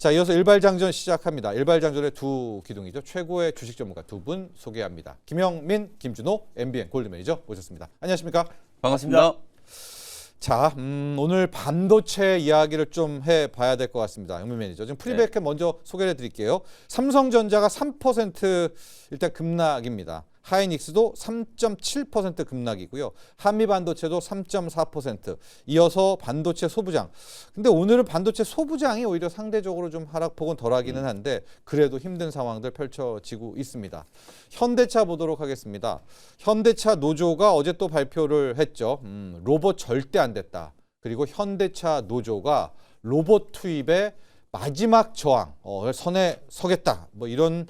자, 이어서 일발장전 시작합니다. 일발장전의 두 기둥이죠. 최고의 주식 전문가 두 분 소개합니다. 김영민, 김준호, MBN 골드매니저 모셨습니다. 안녕하십니까? 반갑습니다. 자, 오늘 반도체 이야기를 좀 해봐야 될 것 같습니다. 영민 매니저. 지금 프리백에 먼저 소개를 해드릴게요. 삼성전자가 3% 일단 급락입니다. 하이닉스도 3.7% 급락이고요. 한미반도체도 3.4%. 이어서 반도체 소부장. 근데 오늘은 반도체 소부장이 오히려 상대적으로 좀 하락폭은 덜하기는 한데 그래도 힘든 상황들 펼쳐지고 있습니다. 현대차 보도록 하겠습니다. 현대차 노조가 어제 또 발표를 했죠. 로봇 절대 안 됐다. 그리고 현대차 노조가 로봇 투입에 마지막 저항, 선에 서겠다. 뭐 이런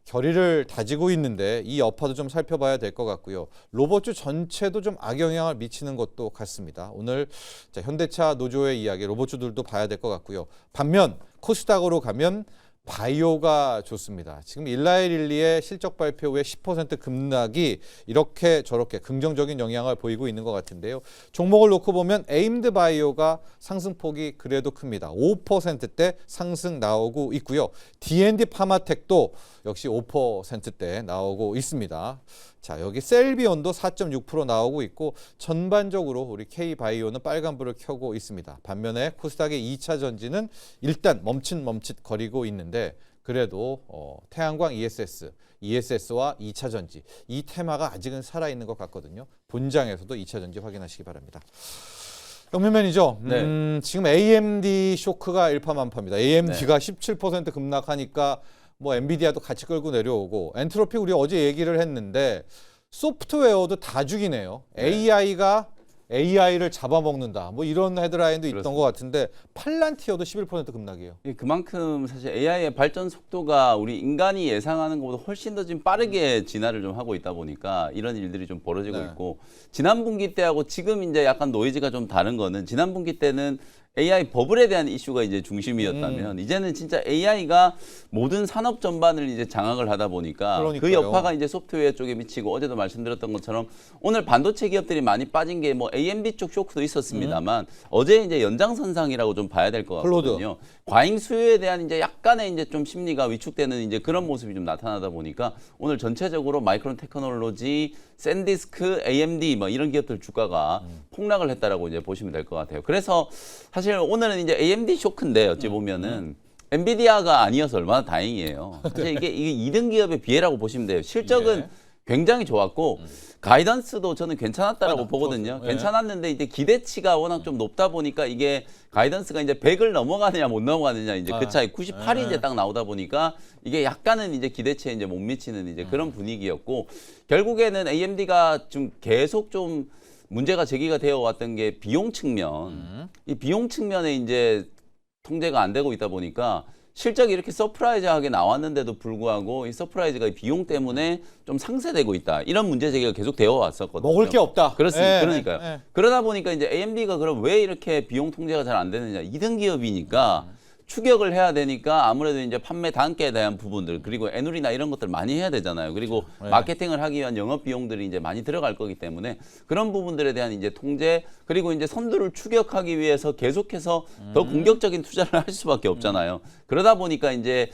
결의를 다지고 있는데 이 여파도 좀 살펴봐야 될 것 같고요. 로봇주 전체도 좀 악영향을 미치는 것도 같습니다. 오늘 현대차 노조의 이야기, 로봇주들도 봐야 될 것 같고요. 반면 코스닥으로 가면 바이오가 좋습니다. 지금 일라일릴리의 실적 발표 후에 10% 급락이 이렇게 저렇게 긍정적인 영향을 보이고 있는 것 같은데요. 종목을 놓고 보면 에임드 바이오가 상승폭이 그래도 큽니다. 5%대 상승 나오고 있고요. D&D 파마텍도 역시 5%대 나오고 있습니다. 자, 여기 셀비온도 4.6% 나오고 있고 전반적으로 우리 K바이오는 빨간불을 켜고 있습니다. 반면에 코스닥의 2차 전지는 일단 멈칫 거리고 있는데 그래도 태양광 ESS와 2차 전지 이 테마가 아직은 살아있는 것 같거든요. 본장에서도 2차 전지 확인하시기 바랍니다. 영민 매니저, 지금 AMD 쇼크가 일파만파입니다. AMD가 17% 급락하니까 뭐 엔비디아도 같이 끌고 내려오고 엔트로피 우리 어제 얘기를 했는데 소프트웨어도 다 죽이네요. AI가 AI를 잡아먹는다. 뭐 이런 헤드라인도 있던 것 같은데 팔란티어도 11% 급락이에요. 그만큼 사실 AI의 발전 속도가 우리 인간이 예상하는 것보다 훨씬 더 지금 빠르게 진화를 좀 하고 있다 보니까 이런 일들이 좀 벌어지고 있고 지난 분기 때하고 지금 이제 약간 노이즈가 좀 다른 거는 지난 분기 때는 AI 버블에 대한 이슈가 이제 중심이었다면 이제는 진짜 AI가 모든 산업 전반을 이제 장악을 하다 보니까 그러니까요. 그 여파가 이제 소프트웨어 쪽에 미치고 어제도 말씀드렸던 것처럼 오늘 반도체 기업들이 많이 빠진 게 뭐 AMD 쪽 쇼크도 있었습니다만 어제 이제 연장선상이라고 좀 봐야 될 것 같거든요. 과잉 수요에 대한 이제 약간의 이제 좀 심리가 위축되는 이제 그런 모습이 좀 나타나다 보니까 오늘 전체적으로 마이크론 테크놀로지, 샌디스크, AMD 뭐 이런 기업들 주가가 폭락을 했다라고 이제 보시면 될 것 같아요. 그래서 사실 오늘은 이제 AMD 쇼크인데 어찌 보면은 엔비디아가 아니어서 얼마나 다행이에요. 사실 이게 2등 기업의 비애라고 보시면 돼요. 실적은 굉장히 좋았고 가이던스도 저는 괜찮았다라고 보거든요. 괜찮았는데 이제 기대치가 워낙 좀 높다 보니까 이게 가이던스가 이제 100을 넘어가느냐 못 넘어가느냐 이제 그 차이 98이 이제 딱 나오다 보니까 이게 약간은 이제 기대치에 이제 못 미치는 이제 그런 분위기였고 결국에는 AMD가 좀 계속 좀 문제가 제기가 되어 왔던 게 비용 측면. 이 비용 측면에 이제 통제가 안 되고 있다 보니까 실적이 이렇게 서프라이즈하게 나왔는데도 불구하고 이 서프라이즈가 이 비용 때문에 좀 상쇄되고 있다. 이런 문제 제기가 계속 되어 왔었거든요. 먹을 게 없다. 그렇습니다. 그러니까요. 그러다 보니까 이제 AMD가 그럼 왜 이렇게 비용 통제가 잘 안 되느냐. 2등 기업이니까 추격을 해야 되니까 아무래도 이제 판매 단가에 대한 부분들 그리고 애누리나 이런 것들 많이 해야 되잖아요. 그리고 마케팅을 하기 위한 영업 비용들이 이제 많이 들어갈 거기 때문에 그런 부분들에 대한 이제 통제 그리고 이제 선두를 추격하기 위해서 계속해서 더 공격적인 투자를 할 수밖에 없잖아요. 그러다 보니까 이제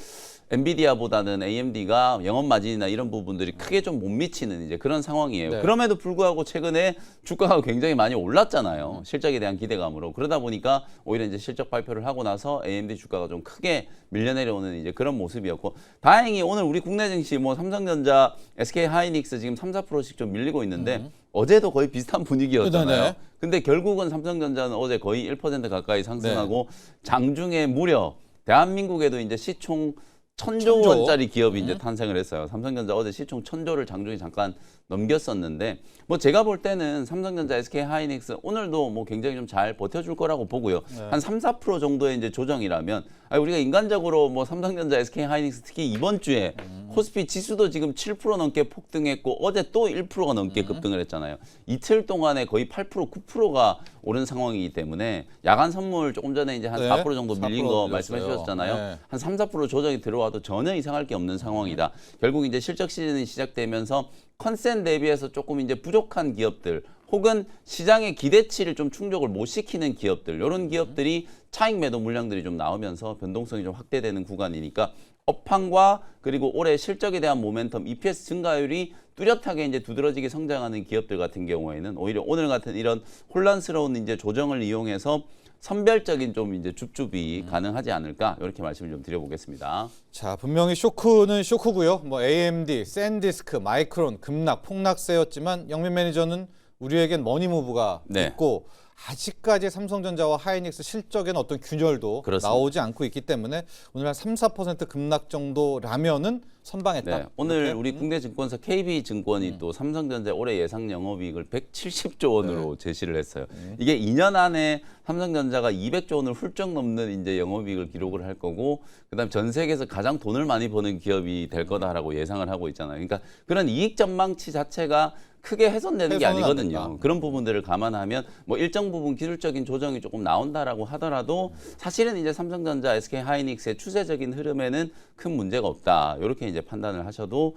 엔비디아보다는 AMD가 영업 마진이나 이런 부분들이 크게 좀 못 미치는 이제 그런 상황이에요. 그럼에도 불구하고 최근에 주가가 굉장히 많이 올랐잖아요. 실적에 대한 기대감으로. 그러다 보니까 오히려 이제 실적 발표를 하고 나서 AMD 주가가 좀 크게 밀려 내려오는 이제 그런 모습이었고 다행히 오늘 우리 국내 증시 뭐 삼성전자, SK 하이닉스 지금 3~4%씩 좀 밀리고 있는데 어제도 거의 비슷한 분위기였잖아요. 근데 결국은 삼성전자는 어제 거의 1% 가까이 상승하고 장중에 무려 대한민국에도 이제 시총 1000조 원짜리 기업이 이제 탄생을 했어요. 삼성전자 어제 시총 1000조를 장중에 잠깐 넘겼었는데 뭐 제가 볼 때는 삼성전자, SK 하이닉스 오늘도 뭐 굉장히 좀 잘 버텨줄 거라고 보고요. 한 3~4% 정도의 이제 조정이라면 우리가 인간적으로 뭐 삼성전자, SK 하이닉스 특히 이번 주에 코스피 지수도 지금 7% 넘게 폭등했고 어제 또 1%가 넘게 급등을 했잖아요. 이틀 동안에 거의 8%, 9%가 오른 상황이기 때문에 야간 선물 조금 전에 이제 한 네, 4% 정도 밀린 4% 거 밀렸어요. 말씀해 주셨잖아요. 네. 한 3, 4% 조정이 들어와도 전혀 이상할 게 없는 상황이다. 결국 이제 실적 시즌이 시작되면서 컨센 대비해서 조금 이제 부족한 기업들 혹은 시장의 기대치를 좀 충족을 못 시키는 기업들 이런 기업들이 차익 매도 물량들이 좀 나오면서 변동성이 좀 확대되는 구간이니까 업황과 그리고 올해 실적에 대한 모멘텀, EPS 증가율이 뚜렷하게 이제 두드러지게 성장하는 기업들 같은 경우에는 오히려 오늘 같은 이런 혼란스러운 이제 조정을 이용해서 선별적인 좀 이제 줍줍이 가능하지 않을까 이렇게 말씀을 좀 드려보겠습니다. 자, 분명히 쇼크는 쇼크고요. 뭐 AMD, 샌디스크, 마이크론 급락, 폭락세였지만 영민 매니저는 우리에겐 머니무브가 네. 있고 아직까지 삼성전자와 하이닉스 실적에는 어떤 균열도 그렇습니다. 나오지 않고 있기 때문에 오늘 한 3, 4% 급락 정도라면은 선방했다. 네, 오늘 이렇게? 우리 국내 증권사 KB증권이 또 삼성전자 올해 예상 영업이익을 170조 원으로 제시를 했어요. 이게 2년 안에 삼성전자가 200조 원을 훌쩍 넘는 이제 영업이익을 기록을 할 거고, 그다음 전 세계에서 가장 돈을 많이 버는 기업이 될 거다라고 예상을 하고 있잖아요. 그러니까 그런 이익 전망치 자체가 크게 훼손되는 게 훼손은 안 아니거든요. 된다. 그런 부분들을 감안하면 뭐 일정 부분 기술적인 조정이 조금 나온다라고 하더라도 사실은 이제 삼성전자, SK하이닉스의 추세적인 흐름에는 큰 문제가 없다. 이렇게 이제 판단을 하셔도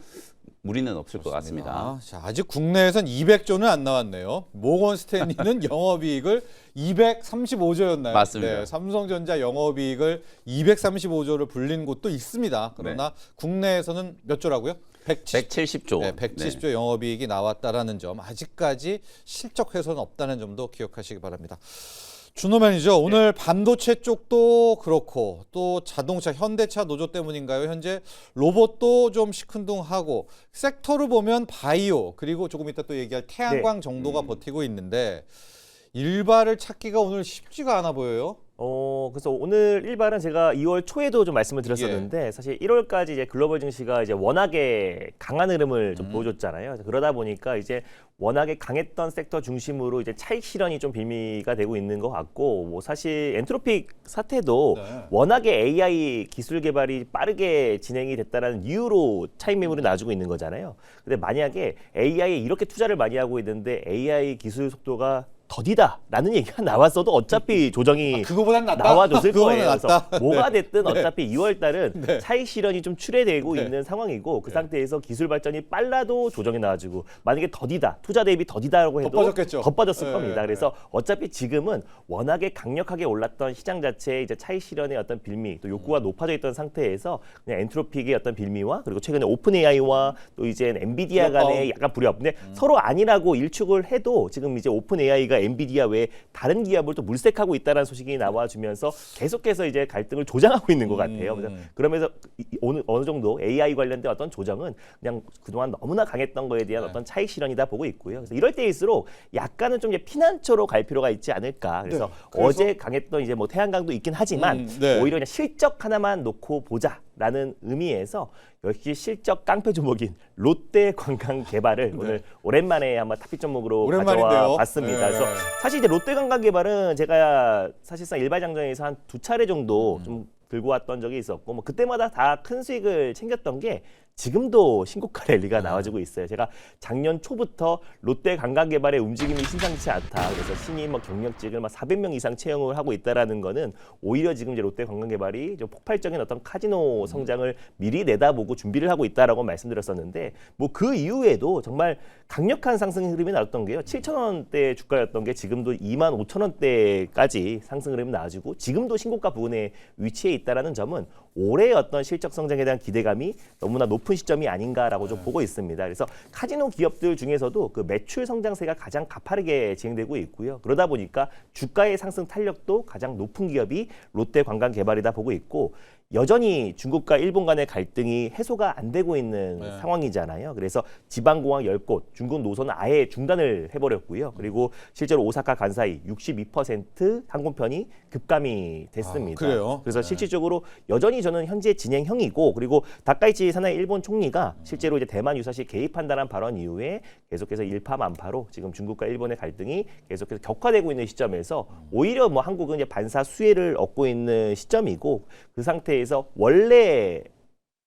무리는 없을 것 같습니다. 자, 아직 국내에선 200조는 안 나왔네요. 모건 스탠리는 영업이익을 235조였나요? 맞습니다. 네, 삼성전자 영업이익을 235조를 불린 곳도 있습니다. 그러나 국내에서는 몇 조라고요? 170조. 네, 170조 영업이익이 나왔다라는 점, 아직까지 실적 훼손 없다는 점도 기억하시기 바랍니다. 준호 매니저, 오늘 반도체 쪽도 그렇고 또 자동차, 현대차 노조 때문인가요? 현재 로봇도 좀 시큰둥하고 섹터로 보면 바이오 그리고 조금 이따 또 얘기할 태양광 정도가 버티고 있는데 일발을 찾기가 오늘 쉽지가 않아 보여요. 그래서 오늘 일발은 제가 2월 초에도 좀 말씀을 드렸었는데 사실 1월까지 이제 글로벌 증시가 이제 워낙에 강한 흐름을 좀 보여줬잖아요. 그러다 보니까 이제 워낙에 강했던 섹터 중심으로 이제 차익 실현이 좀 빌미가 되고 있는 것 같고, 뭐 사실 엔트로픽 사태도 네. 워낙에 AI 기술 개발이 빠르게 진행이 됐다라는 이유로 차익 매물이 나와주고 있는 거잖아요. 근데 만약에 AI에 이렇게 투자를 많이 하고 있는데 AI 기술 속도가 더디다라는 얘기가 나왔어도 어차피 조정이 그거보단 낫다. 나와줬을 그거보단 거예요. 그래서 낫다. 뭐가 됐든 네. 어차피 2월 달은 네. 차익 실현이 좀 출회되고 네. 있는 상황이고 그 상태에서 기술 발전이 빨라도 조정이 나와주고, 만약에 더디다, 투자 대비 더디다라고 해도 더 빠졌겠죠. 더 빠졌을 네. 겁니다. 그래서 어차피 지금은 워낙에 강력하게 올랐던 시장 자체의 이제 차익 실현의 어떤 빌미, 또 욕구가 높아져 있던 상태에서 그냥 엔트로픽의 어떤 빌미와 그리고 최근에 오픈 AI와 또 이제 엔비디아 간의 약간 불협. 근데 서로 아니라고 일축을 해도 지금 이제 오픈 AI가 엔비디아 외에 다른 기업을 또 물색하고 있다는 소식이 나와주면서 계속해서 이제 갈등을 조장하고 있는 것 같아요. 그래서 그러면서 어느 정도 AI 관련된 어떤 조정은 그냥 그동안 너무나 강했던 거에 대한 어떤 차익 실현이다 보고 있고요. 그래서 이럴 때일수록 약간은 좀 이제 피난처로 갈 필요가 있지 않을까. 그래서, 네. 그래서? 어제 강했던 이제 뭐 태양광도 있긴 하지만 네. 오히려 그냥 실적 하나만 놓고 보자라는 의미에서 역시 실적 깡패 종목인 롯데 관광 개발을 오늘 오랜만에 한번 탑픽 종목으로 오랜만인데요. 가져와 봤습니다. 네. 그래서 사실 이제 롯데 관광 개발은 제가 사실상 일발장정에서 한 2차례 정도 좀 들고 왔던 적이 있었고, 뭐 그때마다 다 큰 수익을 챙겼던 게 지금도 신고가 랠리가 나와주고 있어요. 제가 작년 초부터 롯데 관광개발의 움직임이 심상치 않다. 그래서 신임 뭐 경력직을 막 400명 이상 채용을 하고 있다라는 거는 오히려 지금 이제 롯데 관광개발이 좀 폭발적인 어떤 카지노 성장을 미리 내다보고 준비를 하고 있다라고 말씀드렸었는데, 뭐 그 이후에도 정말 강력한 상승 흐름이 나왔던 게요. 7,000원대 주가였던 게 지금도 25,000원대까지 상승 흐름이 나와주고 지금도 신고가 부근에 위치해 있다라는 점은 올해의 어떤 실적 성장에 대한 기대감이 너무나 높은 시점이 아닌가라고 좀 보고 있습니다. 그래서 카지노 기업들 중에서도 그 매출 성장세가 가장 가파르게 진행되고 있고요. 그러다 보니까 주가의 상승 탄력도 가장 높은 기업이 롯데 관광개발이다 보고 있고, 여전히 중국과 일본 간의 갈등이 해소가 안 되고 있는 상황이잖아요. 그래서 지방공항 10곳, 중국 노선은 아예 중단을 해버렸고요. 그리고 실제로 오사카 간사이 62% 항공편이 급감이 됐습니다. 그래요? 그래서 실질적으로 여전히 저는 현재 진행형이고, 그리고 다카이치 사나이 일본 총리가 실제로 이제 대만 유사시 개입한다는 발언 이후에 계속해서 일파만파로 지금 중국과 일본의 갈등이 계속해서 격화되고 있는 시점에서 오히려 뭐 한국은 이제 반사 수혜를 얻고 있는 시점이고, 그 상태에서 원래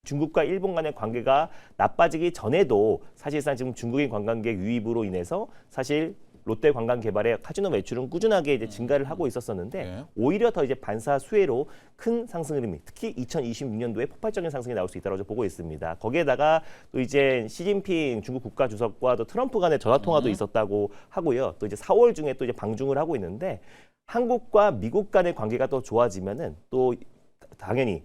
중국과 일본 간의 관계가 나빠지기 전에도 사실상 지금 중국인 관광객 유입으로 인해서 사실 롯데관광개발의 카지노 매출은 꾸준하게 이제 증가를 하고 있었었는데 네. 오히려 더 이제 반사 수혜로 큰 상승 흐름이 특히 2026년도에 폭발적인 상승이 나올 수 있다고 보고 있습니다. 거기에다가 또 이제 시진핑 중국 국가주석과 또 트럼프 간의 전화 통화도 있었다고 하고요. 또 이제 4월 중에 또 이제 방중을 하고 있는데 한국과 미국 간의 관계가 더 좋아지면은 또 당연히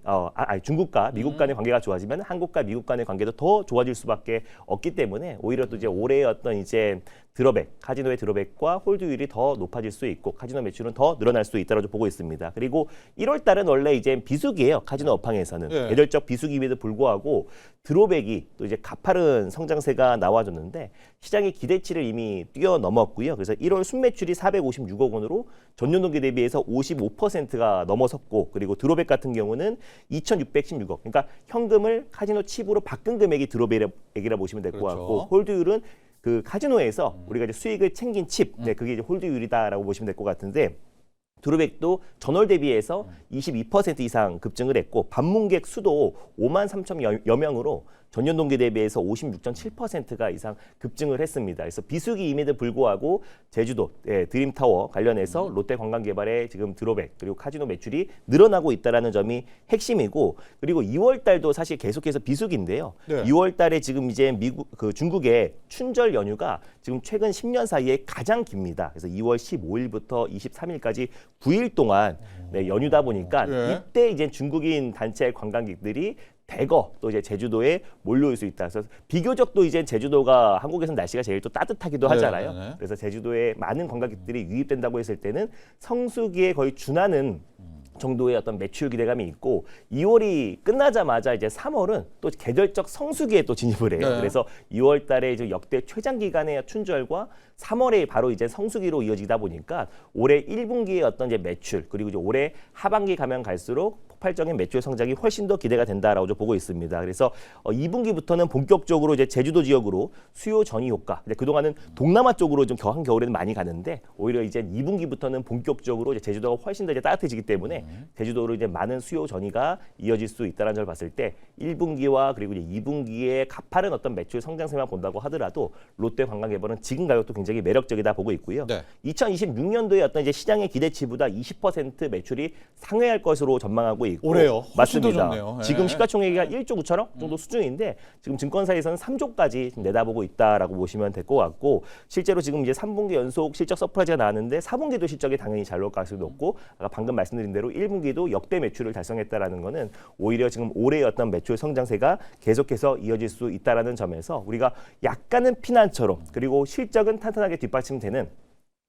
중국과 미국 간의 관계가 좋아지면 한국과 미국 간의 관계도 더 좋아질 수밖에 없기 때문에 오히려 또 이제 올해의 어떤 이제 드롭백, 카지노의 드롭백과 홀드율이 더 높아질 수 있고 카지노 매출은 더 늘어날 수 있다고 보고 있습니다. 그리고 1월 달은 원래 이제 비수기예요. 카지노 업황에서는 예. 계절적 비수기임에도 불구하고 드롭백이 또 이제 가파른 성장세가 나와줬는데 시장의 기대치를 이미 뛰어넘었고요. 그래서 1월 순매출이 456억 원으로 전년 동기 대비해서 55%가 넘어섰고 그리고 드롭백 같은 경우는 2,616억. 그러니까 현금을 카지노 칩으로 바꾼 금액이 드롭백이라 보시면 될 것 그렇죠. 같고 홀드율은 그 카지노에서 우리가 이제 수익을 챙긴 칩, 네, 그게 이제 홀드율이다라고 보시면 될 것 같은데 드롭백도 전월 대비해서 22% 이상 급증을 했고 방문객 수도 5만 3천여 명으로 전년 동기 대비해서 56.7%가 이상 급증을 했습니다. 그래서 비수기임에도 불구하고 제주도 드림타워 관련해서 롯데관광개발의 지금 드롭백 그리고 카지노 매출이 늘어나고 있다는 점이 핵심이고 그리고 2월 달도 사실 계속해서 비수기인데요. 네. 2월 달에 지금 이제 중국의 춘절 연휴가 지금 최근 10년 사이에 가장 깁니다. 그래서 2월 15일부터 23일까지 9일 동안 연휴다 보니까 예. 이때 이제 중국인 단체 관광객들이 대거 또 이제 제주도에 몰려올 수 있다. 그래서 비교적 또 이제 제주도가 한국에서는 날씨가 제일 또 따뜻하기도 하잖아요. 네. 그래서 제주도에 많은 관광객들이 유입된다고 했을 때는 성수기에 거의 준하는 정도의 어떤 매출 기대감이 있고 2월이 끝나자마자 이제 3월은 또 계절적 성수기에 또 진입을 해요. 네. 그래서 2월 달에 이제 역대 최장 기간의 춘절과 3월에 바로 이제 성수기로 이어지다 보니까 올해 1분기의 어떤 이제 매출 그리고 이제 올해 하반기 가면 갈수록 폭발적인 매출 성장이 훨씬 더 기대가 된다라고 좀 보고 있습니다. 그래서 2분기부터는 본격적으로 이제 제주도 지역으로 수요 전이 효과. 그동안은 동남아 쪽으로 좀 한겨울에는 많이 가는데 오히려 이제 2분기부터는 본격적으로 이제 제주도가 훨씬 더 이제 따뜻해지기 때문에 제주도로 이제 많은 수요 전이가 이어질 수 있다는 점을 봤을 때 1분기와 그리고 이제 2분기에 가파른 어떤 매출 성장세만 본다고 하더라도 롯데관광개발은 지금 가격도 굉장히 매력적이다 보고 있고요. 네. 2026년도에 어떤 이제 시장의 기대치보다 20% 매출이 상회할 것으로 전망하고 있고 올해요. 훨씬 더 맞습니다. 좋네요. 예. 지금 시가총액이 한 1조 9천억 정도 수준인데 지금 증권사에서는 3조까지 지금 내다보고 있다라고 보시면 될 것 같고 실제로 지금 이제 3분기 연속 실적 서프라이즈가 나왔는데 4분기도 실적이 당연히 잘 나올 가능성이 높고 아까 방금 말씀드린 대로 1분기도 역대 매출을 달성했다라는 거는 오히려 지금 올해의 어떤 매출 성장세가 계속해서 이어질 수 있다라는 점에서 우리가 약간은 피난처럼 그리고 실적은 탄탄하게 뒷받침되는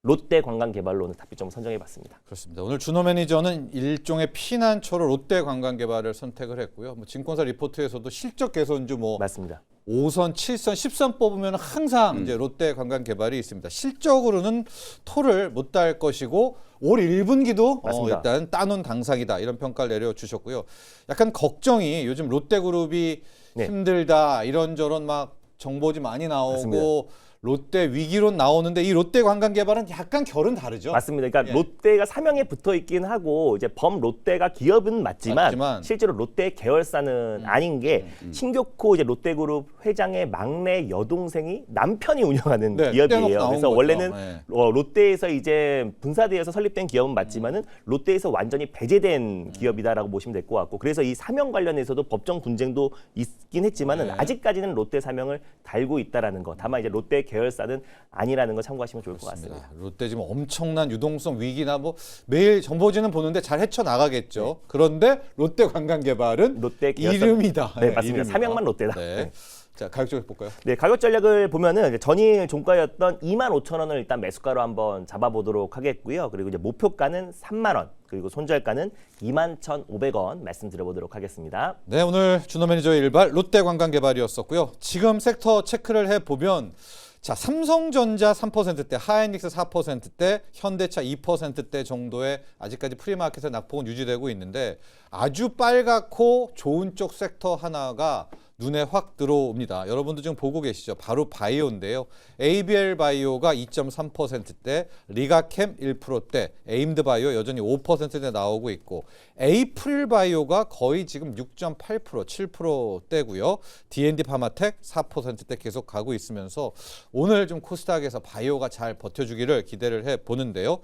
롯데관광개발로는 탑비점을 선정해봤습니다. 그렇습니다. 오늘 준호 매니저는 일종의 피난처로 롯데관광개발을 선택을 했고요. 뭐 증권사 리포트에서도 실적 개선주 뭐 맞습니다. 5선, 7선, 10선 뽑으면 항상 이제 롯데관광개발이 있습니다. 실적으로는 토를 못 달 것이고 올 1분기도 맞습니다. 일단 따놓은 당상이다 이런 평가를 내려주셨고요. 약간 걱정이 요즘 롯데그룹이 네. 힘들다 이런저런 막 정보지 많이 나오고 맞습니다. 롯데 위기론 나오는데 이 롯데관광개발은 약간 결은 다르죠. 맞습니다. 그러니까 예. 롯데가 사명에 붙어 있긴 하고 이제 범 롯데가 기업은 맞지만 실제로 롯데 계열사는 아닌 게 신교코 이제 롯데그룹 회장의 막내 여동생이 남편이 운영하는 네, 기업이에요. 떼어놓고 나온 그래서 거죠. 원래는 네. 롯데에서 이제 분사되어서 설립된 기업은 맞지만은 롯데에서 완전히 배제된 기업이다라고 보시면 될 것 같고 그래서 이 사명 관련해서도 법정 분쟁도 있긴 했지만은 네. 아직까지는 롯데 사명을 달고 있다라는 거. 다만 이제 롯데 계열사는 아니라는 거 참고하시면 좋을 것 그렇습니다. 같습니다. 롯데 지금 엄청난 유동성 위기나 뭐 매일 정보지는 보는데 잘 헤쳐나가겠죠. 네. 그런데 롯데관광개발은 롯데 계열사 이름이다. 네, 맞습니다. 이름이다. 사명만 롯데다. 네. 네. 자, 가격 쪽 볼까요? 네, 가격 전략을 보면은 이제 전일 종가였던 25,000원을 일단 매수가로 한번 잡아보도록 하겠고요. 그리고 이제 목표가는 3만 원, 그리고 손절가는 21,500원 말씀드려보도록 하겠습니다. 네, 오늘 준호 매니저의 일발 롯데관광개발이었었고요. 지금 섹터 체크를 해보면 자, 삼성전자 3%대, 하이닉스 4%대, 현대차 2%대 정도의 아직까지 프리마켓의 낙폭은 유지되고 있는데 아주 빨갛고 좋은 쪽 섹터 하나가 눈에 확 들어옵니다. 여러분도 지금 보고 계시죠? 바로 바이오인데요. ABL 바이오가 2.3%대, 리가캠 1%대, 에임드 바이오 여전히 5%대 나오고 있고, 에이프릴 바이오가 거의 지금 6.8%, 7%대고요. D&D 파마텍 4%대 계속 가고 있으면서 오늘 좀 코스닥에서 바이오가 잘 버텨주기를 기대를 해 보는데요.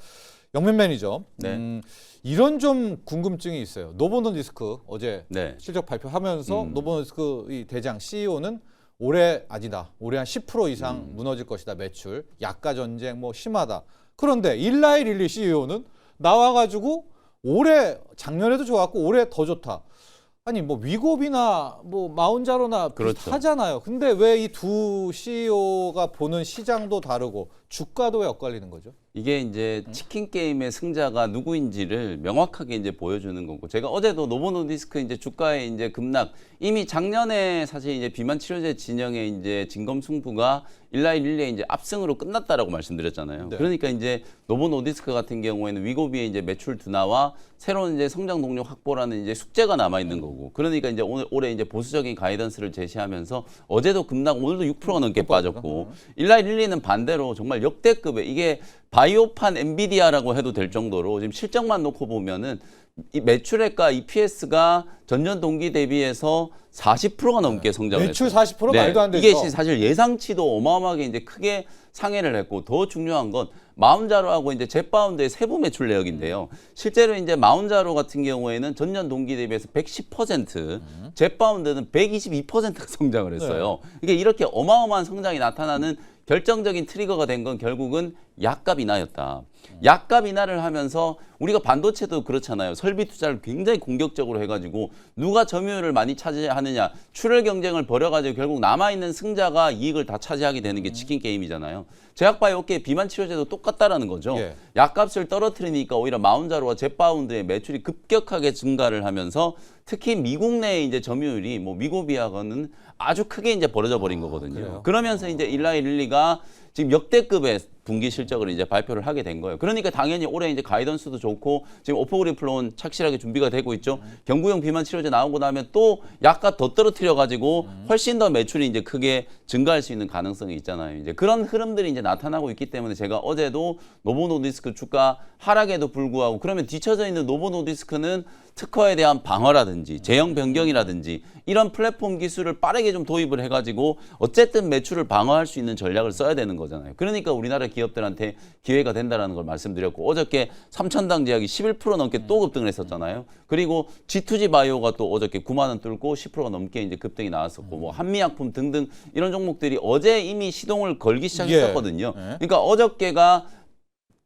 영민 매니저, 네. 이런 좀 궁금증이 있어요. 노보노디스크 어제 네. 실적 발표하면서 노보노디스크 이 대장 CEO는 올해 한 10% 이상 무너질 것이다 매출, 약가 전쟁 뭐 심하다. 그런데 일라이 릴리 CEO는 나와가지고 올해 작년에도 좋았고 올해 더 좋다. 아니 뭐 위고비나 뭐 마운자로나 그렇죠. 비슷하잖아요. 근데 왜 이 두 CEO가 보는 시장도 다르고 주가도 왜 엇갈리는 거죠? 이게 이제 치킨 게임의 승자가 누구인지를 명확하게 이제 보여주는 거고, 제가 어제도 노보노디스크 이제 주가의 이제 급락, 이미 작년에 사실 이제 비만 치료제 진영의 이제 진검승부가 일라이 릴리의 이제 압승으로 끝났다라고 말씀드렸잖아요. 네. 그러니까 이제 노보노디스크 같은 경우에는 위고비의 이제 매출 둔화와 새로운 이제 성장 동력 확보라는 이제 숙제가 남아 있는 거고, 그러니까 이제 올해 이제 보수적인 가이던스를 제시하면서 어제도 급락, 오늘도 6%가 넘게 빠졌고, 일라이 릴리는 반대로 정말 역대급의, 이게 바이오판 엔비디아라고 해도 될 정도로 지금 실적만 놓고 보면은 이 매출액과 EPS가 전년 동기 대비해서 40%가 넘게 성장을 매출 했어요. 40% 말도 안 되죠. 이게 사실 예상치도 어마어마하게 이제 크게 상회를 했고, 더 중요한 건 마운자로하고 이제 젯바운드의 세부 매출 내역인데요. 실제로 이제 마운자로 같은 경우에는 전년 동기 대비해서 110%, 젯바운드는 122%가 성장을 했어요. 이게 이렇게 어마어마한 성장이 나타나는 결정적인 트리거가 된 건 결국은 약값 인하였다. 약값 인하를 하면서 우리가 반도체도 그렇잖아요. 설비 투자를 굉장히 공격적으로 해가지고 누가 점유율을 많이 차지하느냐, 출혈 경쟁을 벌여가지고 결국 남아있는 승자가 이익을 다 차지하게 되는 게 치킨 게임이잖아요. 제약바이오 업계의 비만 치료제도 똑같다라는 거죠. 예. 약값을 떨어뜨리니까 오히려 마운자로와 젯바운드의 매출이 급격하게 증가를 하면서 특히 미국 내의 이제 점유율이 뭐 미고비하고는 아주 크게 이제 벌어져 버린 거거든요. 그래요? 그러면서 이제 일라이 릴리가 지금 역대급의 분기 실적을 이제 발표를 하게 된 거예요. 그러니까 당연히 올해 이제 가이던스도 좋고 지금 오포그리플론 착실하게 준비가 되고 있죠. 경구용 비만 치료제 나오고 나면 또 약값 더 떨어뜨려 가지고 훨씬 더 매출이 이제 크게 증가할 수 있는 가능성이 있잖아요. 이제 그런 흐름들이 이제 나타나고 있기 때문에 제가 어제도 노보노디스크 주가 하락에도 불구하고, 그러면 뒤쳐져 있는 노보노디스크는 특허에 대한 방어라든지 제형 변경이라든지 이런 플랫폼 기술을 빠르게 좀 도입을 해가지고 어쨌든 매출을 방어할 수 있는 전략을 써야 되는 거잖아요. 그러니까 우리나라 기업들한테 기회가 된다라는 걸 말씀드렸고, 어저께 삼천당 제약이 11% 넘게 또 급등을 했었잖아요. 그리고 G2G 바이오가 또 어저께 9만 원 뚫고 10%가 넘게 이제 급등이 나왔었고, 뭐 한미약품 등등 이런 종목들이 어제 이미 시동을 걸기 시작했었거든요. 그러니까 어저께가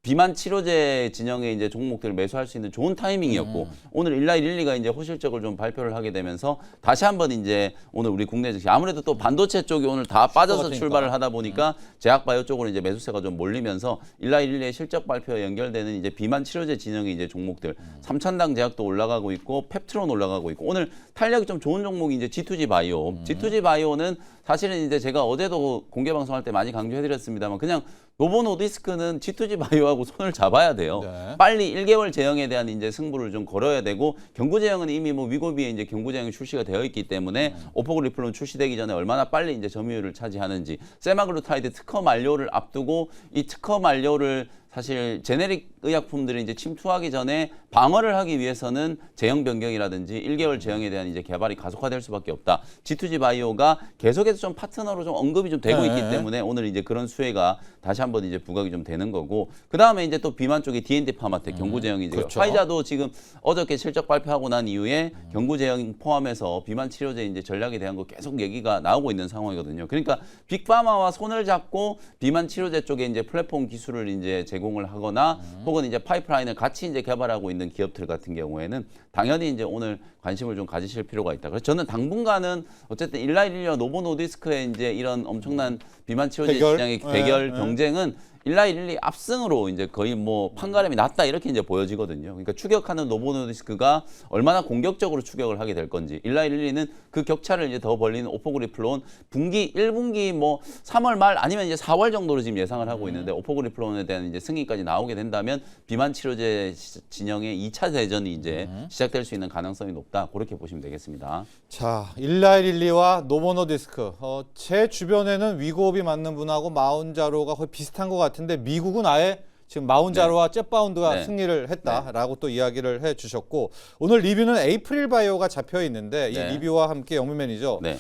비만 치료제 진영의 이제 종목들을 매수할 수 있는 좋은 타이밍이었고, 오늘 일라이 릴리가 이제 호실적을 좀 발표를 하게 되면서 다시 한번 이제 오늘 우리 국내 증시, 아무래도 또 반도체 쪽이 오늘 다 빠져서 같으니까. 출발을 하다 보니까 제약바이오 쪽으로 이제 매수세가 좀 몰리면서 일라이 릴리의 실적 발표에 연결되는 이제 비만 치료제 진영의 이제 종목들, 삼천당 제약도 올라가고 있고 펩트론 올라가고 있고, 오늘 탄력이 좀 좋은 종목이 이제 G2G 바이오. G2G 바이오는 사실은 이제 제가 어제도 공개 방송할 때 많이 강조해드렸습니다만, 그냥 노보노디스크는 G2G 바이오하고 손을 잡아야 돼요. 네. 빨리 1개월 제형에 대한 이제 승부를 좀 걸어야 되고, 경구 제형은 이미 뭐 위고비에 이제 경구 제형이 출시가 되어 있기 때문에 오포그리플론 출시되기 전에 얼마나 빨리 이제 점유율을 차지하는지, 세마글루타이드 특허 만료를 앞두고 이 특허 만료를 사실 제네릭 의약품들이 이제 침투하기 전에 방어를 하기 위해서는 제형 변경이라든지 1개월 제형에 대한 이제 개발이 가속화될 수밖에 없다. G2G 바이오가 계속해서 좀 파트너로 좀 언급이 좀 되고 있기 때문에 오늘 이제 그런 수혜가 다시 한번 이제 부각이 좀 되는 거고, 그 다음에 이제 또 비만 쪽이 D&D 파마텍 경구 제형이 이제 그렇죠. 화이자도 지금 어저께 실적 발표하고 난 이후에 경구 제형 포함해서 비만 치료제 이제 전략에 대한 거 계속 얘기가 나오고 있는 상황이거든요. 그러니까 빅파마와 손을 잡고 비만 치료제 쪽에 이제 플랫폼 기술을 이제 제공을 하거나 혹은 이제 파이프라인을 같이 이제 개발하고 있는 기업들 같은 경우에는 당연히 이제 오늘 관심을 좀 가지실 필요가 있다. 그래서 저는 당분간은 어쨌든 일라이 릴리와 노보노디스크의 이제 이런 엄청난 비만 치료제 대결? 시장의 대결 경쟁은 일라일리 압승으로 이제 거의 뭐 판가름이 났다 이렇게 이제 보여지거든요. 그러니까 추격하는 노보노디스크가 얼마나 공격적으로 추격을 하게 될 건지, 일라일리는 그 격차를 이제 더 벌리는 오포그리플론 분기 1분기 뭐 3월 말 아니면 이제 4월 정도로 지금 예상을 하고 있는데, 오포그리플론에 대한 이제 승인까지 나오게 된다면 비만 치료제 진영의 2차 대전이 이제 시작될 수 있는 가능성이 높다. 그렇게 보시면 되겠습니다. 자, 일라일리와 노보노디스크. 제 주변에는 위고업이 맞는 분하고 마운자로가 거의 비슷한 것 같은데, 미국은 아예 지금 마운자로와 잽바운드가 네. 승리를 했다라고 또 이야기를 해주셨고, 오늘 리뷰는 에이프릴 바이오가 잡혀 있는데 네. 이 리뷰와 함께 영민 매니저. 네.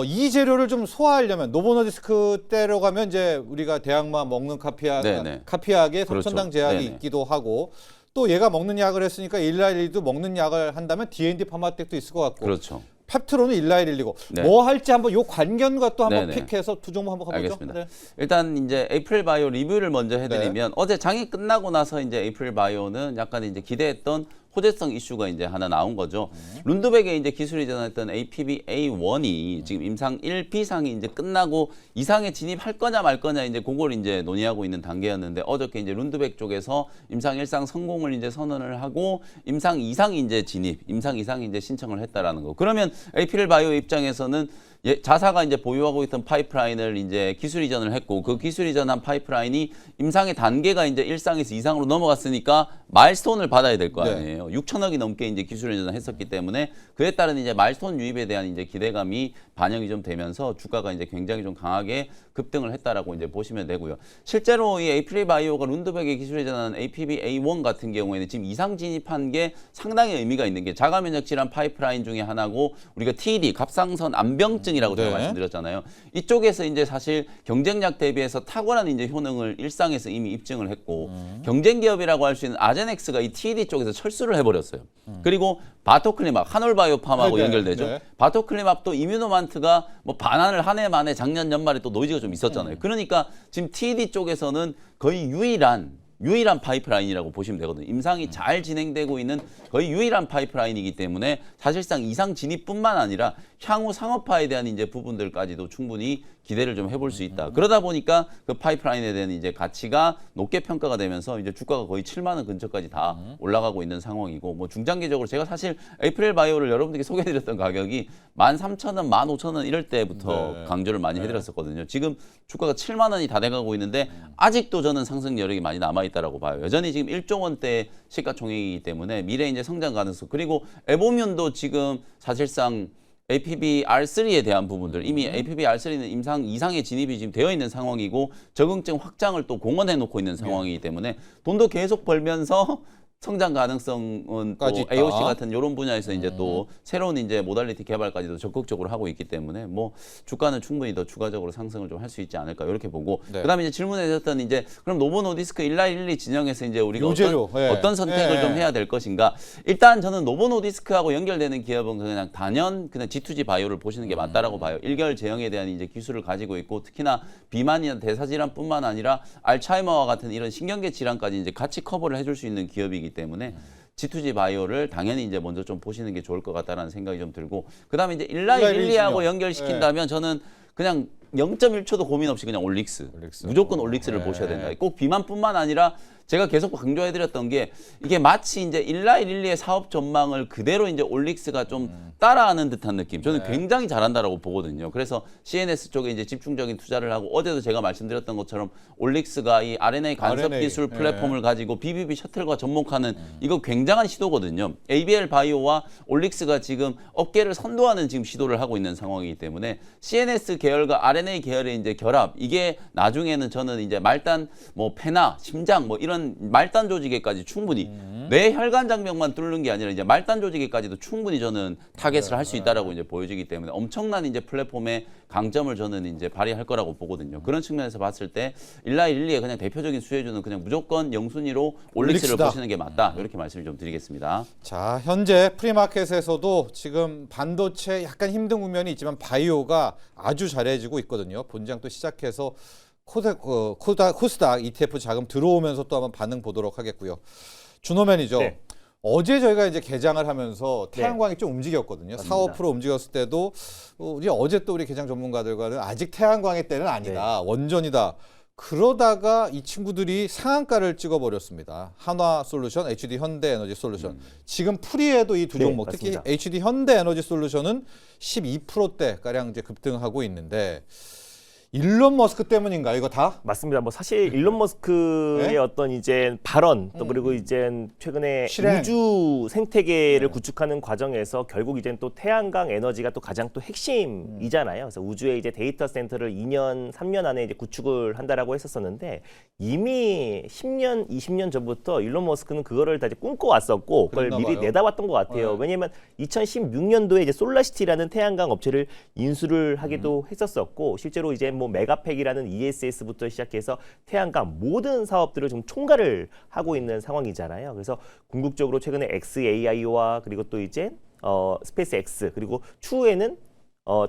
이 재료를 좀 소화하려면 노보노디스크 때로 가면 이제 우리가 대학마 먹는 네네. 카피약에 그렇죠. 선천당 제약이 네네. 있기도 하고, 또 얘가 먹는 약을 했으니까 일라일리도 먹는 약을 한다면 D&D 파마텍도 있을 것 같고, 그렇죠. 펩트로는 일라일리고 네. 뭐 할지 한번 요 관견과 또 한번 네네. 픽해서 두 종목 한번 가보죠. 알겠습니다. 네. 일단 이제 에이프릴 바이오 리뷰를 먼저 해드리면, 어제 장이 끝나고 나서 이제 에이프릴 바이오는 약간 이제 기대했던 호재성 이슈가 이제 하나 나온 거죠. 룬드백의 이제 기술이 전했던 APB-A1이 지금 임상 1B상이 이제 끝나고 2상에 진입할 거냐 말 거냐 이제 그걸 이제 논의하고 있는 단계였는데, 어저께 이제 룬드백 쪽에서 임상 1상 성공을 이제 선언을 하고 임상 2상이 이제 진입, 임상 2상이 이제 신청을 했다라는 거. 그러면 에이프릴 바이오 입장에서는 자사가 이제 보유하고 있던 파이프라인을 이제 기술 이전을 했고, 그 기술 이전한 파이프라인이 임상의 단계가 이제 1상에서 2상으로 넘어갔으니까 마일스톤을 받아야 될 거 아니에요. 6천억이 넘게 이제 기술 이전을 했었기 때문에 그에 따른 이제 마일스톤 유입에 대한 이제 기대감이 반영이 좀 되면서 주가가 이제 굉장히 좀 강하게 급등을 했다라고 이제 보시면 되고요. 실제로 이 에이프릴 바이오가 룬드백의 기술 이전한 APB-A1 같은 경우에는 지금 이상 진입한 게 상당히 의미가 있는 게, 자가 면역 질환 파이프라인 중에 하나고, 우리가 TD 갑상선 암병증이라고 제가 네. 말씀드렸잖아요. 이쪽에서 이제 사실 경쟁력 대비해서 탁월한 이제 효능을 일상에서 이미 입증을 했고, 경쟁 기업이라고 할 수 있는 아제넥스가 이 TD 쪽에서 철수를 해버렸어요. 그리고 바토클리맙, 한올바이오팜하고 네, 연결되죠. 네. 바토클리맙도 이뮤노만트가 뭐 반환을 한 해 만에 작년 연말에 또 노이즈가 좀 있었잖아요. 그러니까 지금 TD 쪽에서는 거의 유일한 파이프라인이라고 보시면 되거든요. 임상이 잘 진행되고 있는 거의 유일한 파이프라인이기 때문에 사실상 이상 진입뿐만 아니라 향후 상업화에 대한 이제 부분들까지도 충분히 기대를 좀 해볼 수 있다. 그러다 보니까 그 파이프라인에 대한 이제 가치가 높게 평가가 되면서 이제 주가가 거의 7만 원 근처까지 다 올라가고 있는 상황이고, 뭐 중장기적으로 제가 사실 에이프릴 바이오를 여러분들께 소개해드렸던 가격이 13,000원, 15,000원 이럴 때부터 네. 강조를 많이 해드렸었거든요. 지금 주가가 7만 원이 다 돼가고 있는데 아직도 저는 상승 여력이 많이 남아있다라고 봐요. 여전히 지금 1조 원대 시가총액이기 때문에 미래 이제 성장 가능성, 그리고 에보뮨도 지금 사실상 APB-R3에 대한 부분들, 이미 APB-R3는 임상 2상의 진입이 지금 되어 있는 상황이고, 적응증 확장을 또 공언해 놓고 있는 상황이기 때문에 돈도 계속 벌면서 성장 가능성은 또 까지 있다. AOC 같은 이런 분야에서 이제 또 새로운 이제 모달리티 개발까지도 적극적으로 하고 있기 때문에 뭐 주가는 충분히 더 추가적으로 상승을 좀 할 수 있지 않을까 이렇게 보고, 네. 그다음에 이제 질문해 주셨던 이제 그럼 노보노디스크 111 진영에서 이제 우리가 요재료. 어떤 선택을 예. 좀 해야 될 것인가. 일단 저는 노보노디스크하고 연결되는 기업은 그냥 그냥 G2G 바이오를 보시는 게 맞다라고 봐요. 일결 제형에 대한 이제 기술을 가지고 있고, 특히나 비만이나 대사질환뿐만 아니라 알츠하이머와 같은 이런 신경계 질환까지 이제 같이 커버를 해줄 수 있는 기업이기 때문에 G2G 바이오를 당연히 이제 먼저 좀 보시는 게 좋을 것 같다라는 생각이 좀 들고, 그다음에 이제 일라일리하고 진영. 연결시킨다면 저는 그냥 0.1초도 고민 없이 그냥 올릭스. 무조건 올릭스를 네. 보셔야 된다. 꼭 비만뿐만 아니라 제가 계속 강조해드렸던 게, 이게 마치 이제 일라일리의 사업 전망을 그대로 이제 올릭스가 좀 따라하는 듯한 느낌. 저는 굉장히 잘한다라고 보거든요. 그래서 CNS 쪽에 이제 집중적인 투자를 하고, 어제도 제가 말씀드렸던 것처럼 올릭스가 이 RNA 간섭 RNA, 기술 플랫폼을 가지고 BBB 셔틀과 접목하는 이거 굉장한 시도거든요. ABL 바이오와 올릭스가 지금 업계를 선도하는 지금 시도를 하고 있는 상황이기 때문에 CNS 계열과 RNA 계열의 이제 결합, 이게 나중에는 저는 이제 말단, 뭐 폐나 심장 뭐 이런 말단 조직에까지 충분히 뇌 혈관 장벽만 뚫는 게 아니라 이제 말단 조직에까지도 충분히 저는 타겟을 할 수 있다라고 이제 보여지기 때문에 엄청난 이제 플랫폼의 강점을 저는 이제 발휘할 거라고 보거든요. 그런 측면에서 봤을 때 일라일리의 그냥 대표적인 수혜주는 그냥 무조건 영순위로 올릭스를 올릭스다. 보시는 게 맞다. 이렇게 말씀을 좀 드리겠습니다. 자, 현재 프리마켓에서도 지금 반도체 약간 힘든 국면이 있지만 바이오가 아주 잘해지고 있거든요. 본장 또 시작해서 코스닥 ETF 자금 들어오면서 또 한번 반응 보도록 하겠고요. 준호 매니저. 네. 어제 저희가 이제 개장을 하면서 태양광이 좀 움직였거든요. 맞습니다. 4~5% 움직였을 때도 우리 어제 또 우리 개장 전문가들과는 아직 태양광의 때는 아니다. 원전이다. 그러다가 이 친구들이 상한가를 찍어버렸습니다. 한화솔루션, HD 현대에너지솔루션. 지금 풀이에도 이 두 네, 종목, 특히 맞습니다. HD 현대에너지솔루션은 12%대가량 이제 급등하고 있는데 일론 머스크 때문인가 이거 다? 맞습니다. 뭐 사실 일론 머스크의 네? 어떤 이제 발언 또 그리고 이제 최근에 실행. 우주 생태계를 구축하는 과정에서 결국 이제 또 태양광 에너지가 또 가장 또 핵심이잖아요. 그래서 우주에 이제 데이터 센터를 2년, 3년 안에 이제 구축을 한다라고 했었었는데 이미 10년, 20년 전부터 일론 머스크는 그거를 다 이제 꿈꿔왔었고 그걸 그랬나 미리 봐요. 내다봤던 것 같아요. 네. 왜냐하면 2016년도에 이제 솔라시티라는 태양광 업체를 인수를 하기도 했었었고 실제로 이제 뭐 메가팩이라는 ESS부터 시작해서 태양광 모든 사업들을 좀 총괄을 하고 있는 상황이잖아요. 그래서 궁극적으로 최근에 XAI와 그리고 또 이제 스페이스 X 그리고 추후에는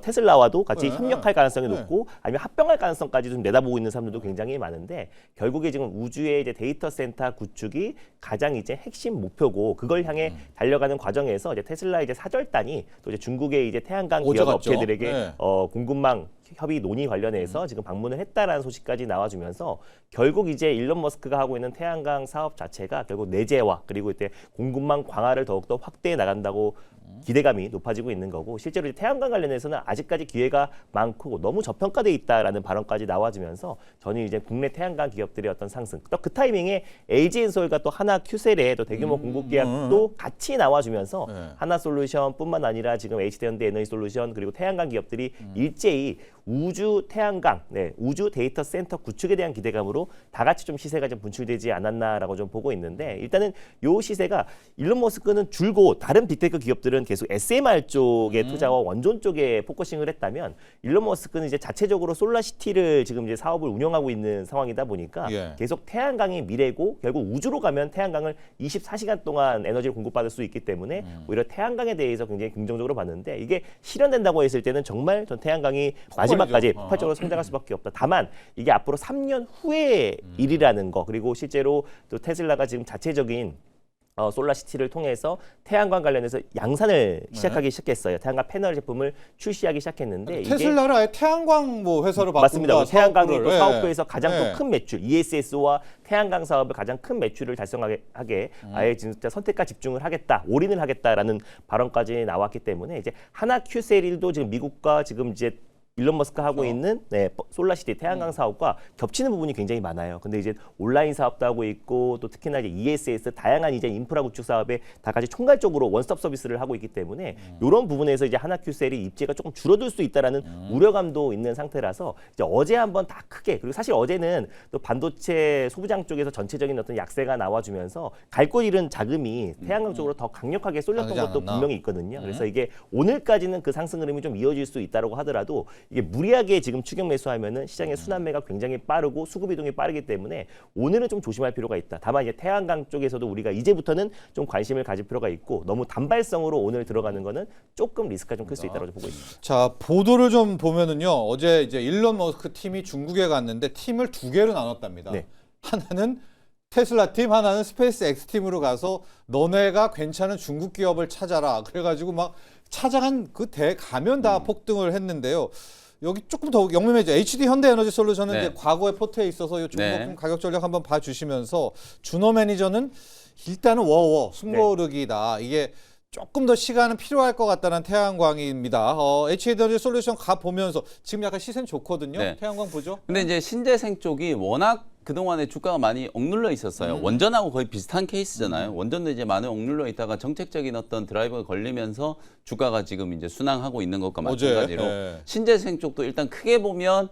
테슬라와도 같이 네. 협력할 가능성이 네. 높고 아니면 합병할 가능성까지 좀 내다보고 있는 사람들도 굉장히 많은데 결국에 지금 우주의 이제 데이터 센터 구축이 가장 이제 핵심 목표고 그걸 향해 달려가는 과정에서 이제 테슬라 이제 사절단이 또 이제 중국의 이제 태양광 기업 오져갔죠. 업체들에게 네. 공급망 협의 논의 관련해서 지금 방문을 했다라는 소식까지 나와주면서 결국 이제 일론 머스크가 하고 있는 태양광 사업 자체가 결국 내재화 그리고 이때 공급망 강화를 더욱더 확대해 나간다고 기대감이 높아지고 있는 거고 실제로 이제 태양광 관련해서는 아직까지 기회가 많고 너무 저평가돼 있다라는 발언까지 나와주면서 저는 이제 국내 태양광 기업들의 어떤 상승 또 그 타이밍에 LG엔솔과 또 하나 큐셀의 또 대규모 공급 계약도 같이 나와주면서 네. 하나솔루션뿐만 아니라 지금 HD현대 에너지솔루션 그리고 태양광 기업들이 일제히 우주 태양광, 우주 데이터 센터 구축에 대한 기대감으로 다 같이 좀 시세가 좀 분출되지 않았나라고 좀 보고 있는데 일단은 요 시세가 일론 머스크는 줄고 다른 빅테크 기업들은 계속 SMR 쪽의 투자와 원전 쪽에 포커싱을 했다면 일론 머스크는 이제 자체적으로 솔라시티를 지금 이제 사업을 운영하고 있는 상황이다 보니까 예. 계속 태양광이 미래고 결국 우주로 가면 태양광을 24시간 동안 에너지를 공급받을 수 있기 때문에 오히려 태양광에 대해서 굉장히 긍정적으로 봤는데 이게 실현된다고 했을 때는 정말 전 태양광이 마지막까지 폭발적으로 성장할 수밖에 없다. 다만 이게 앞으로 3년 후의 일이라는 거 그리고 실제로 또 테슬라가 지금 자체적인 솔라시티를 통해서 태양광 관련해서 양산을 시작하기 시작했어요. 태양광 패널 제품을 출시하기 시작했는데 이게 테슬라를 아예 태양광 뭐 회사로 맞습니다. 바꾼다. 태양광이 사업부를. 또 예. 사업부에서 가장 예. 또 큰 매출, ESS와 태양광 사업을 가장 큰 매출을 달성하게 아예 진짜 선택과 집중을 하겠다, 올인을 하겠다라는 발언까지 나왔기 때문에 이제 하나 큐셀도 지금 미국과 지금 이제 일론 머스크가 하고 있는 솔라시티 태양광 사업과 겹치는 부분이 굉장히 많아요. 근데 이제 온라인 사업도 하고 있고 또 특히나 이제 ESS 다양한 이제 인프라 구축 사업에 다 같이 총괄적으로 원스톱 서비스를 하고 있기 때문에 이런 부분에서 이제 하나큐셀이 입지가 조금 줄어들 수 있다라는 우려감도 있는 상태라서 이제 어제 한번 다 크게 그리고 사실 어제는 또 반도체 소부장 쪽에서 전체적인 어떤 약세가 나와주면서 갈 곳 잃은 자금이 태양광 쪽으로 더 강력하게 쏠렸던 강하지 것도 않았나? 분명히 있거든요. 그래서 이게 오늘까지는 그 상승 흐름이 좀 이어질 수 있다고 하더라도 이게 무리하게 지금 추격 매수하면은 시장의 순환매가 굉장히 빠르고 수급 이동이 빠르기 때문에 오늘은 좀 조심할 필요가 있다. 다만 이제 태양광 쪽에서도 우리가 이제부터는 좀 관심을 가질 필요가 있고 너무 단발성으로 오늘 들어가는 거는 조금 리스크가 좀 클 수 있다고 보고 있습니다. 자, 보도를 좀 보면은요. 어제 이제 일론 머스크 팀이 중국에 갔는데 팀을 두 개로 나눴답니다. 네. 하나는 테슬라 팀, 하나는 스페이스 X 팀으로 가서 너네가 괜찮은 중국 기업을 찾아라. 그래가지고 막 찾아간 그 대 가면 다 폭등을 했는데요. 여기 조금 더 영매매죠. HD 현대에너지솔루션은 네. 이제 과거에 포트에 있어서 이 종목 네. 좀 가격 전략 한번 봐주시면서 준호 매니저는 일단은 숨고르기다. 이게 조금 더 시간은 필요할 것 같다는 태양광입니다. HD 에너지솔루션 가 보면서 지금 약간 시세는 좋거든요. 네. 태양광 보죠. 근데 이제 신재생 쪽이 워낙 그동안에 주가가 많이 억눌려 있었어요. 원전하고 거의 비슷한 케이스잖아요. 원전도 이제 많이 억눌려 있다가 정책적인 어떤 드라이버가 걸리면서 주가가 지금 이제 순항하고 있는 것과 마찬가지로 예. 신재생 쪽도 일단 크게 보면